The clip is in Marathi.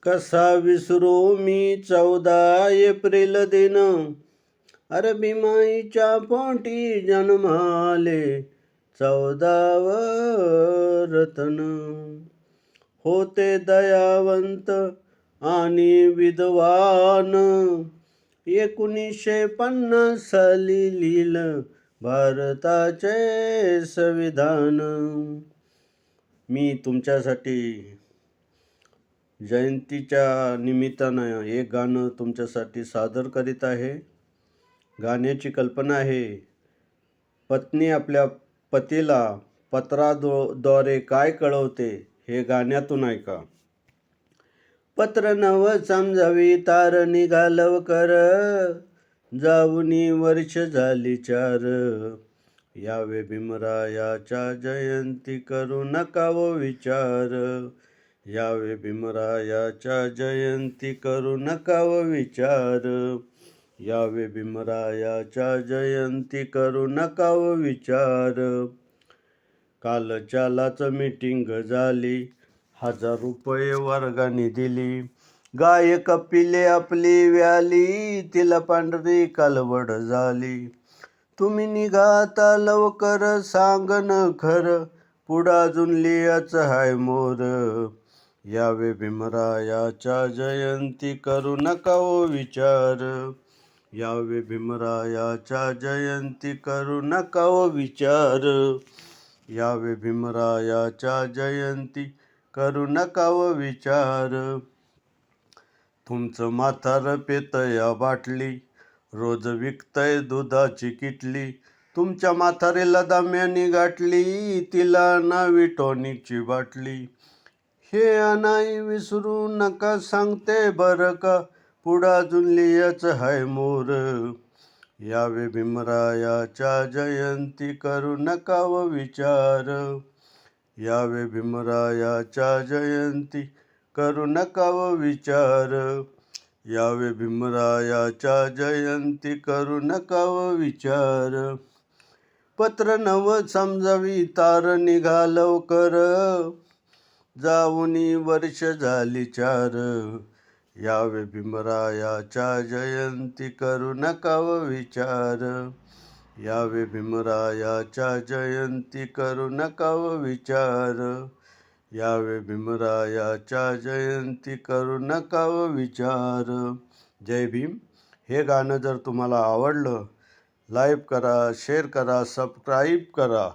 कसा विसरू मी 14 एप्रिल दिन, अरबी माईच्या पोटी जन्माले 14व रतन. होते दयावंत आणि विद्वान, 1950 साली लिहिलं भारताचे संविधान. मी तुमच्यासाठी जयंतीच्या निमित्तानं एक गाणं तुमच्यासाठी सादर करीत आहे. गाण्याची कल्पना आहे, पत्नी आपल्या पतीला पत्राद्वारे काय कळवते हे गाण्यातून ऐका. पत्र नव समजावी तार निघालव कर, जाऊनी वर्ष झाली 4. यावे भीमरायाच्या जयंती करू नका व विचार. यावे भीमरायाच्या जयंती करू नका व विचार. यावे भीमरायाच्या जयंती करू नका व विचार. कालच्यालाच मीटिंग झाली, 1000 रुपये वर्गाने दिली. गाय कपिले आपली व्याली, तिला पांढरी कालवड झाली. तुम्ही निघा आता लवकर, सांगन खरं पुढं अजून लिहायचं हाय मोर. यावे भीमरायाच्या जयंती करू नका व विचार. यावे भीमरायाच्या जयंती करू नका व विचार. यावे भीमरायाच्या जयंती करू नका व विचार. तुमचं म्हातार पेतया बाटली, रोज विकतय दुधाची किटली. तुमच्या म्हातारीला दम्यानी गाठली, तिला नावी टॉनिकची बाटली. हे अनाई विसरू नका सांगते बरं का, पुढं अजून लिहायचं हाय मोर. यावे भीमरायाच्या जयंती करू नका व विचार. यावे भीमरायाच्या जयंती करू नका व विचार. यावे भीमरायाच्या जयंती करू नका व विचार. पत्र नव समजावी तार निघा लवकर, जाऊनी वर्ष झाली 4. यावे भीमरायाच्या जयंती करू नका व विचार. यावे भीमरायाच्या जयंती करू नका व विचार. यावे भीमरायाच्या जयंती करू नका व विचार. जय भीम. हे गाणं जर तुम्हाला आवडलं, लाईक करा, शेअर करा, सबस्क्राईब करा.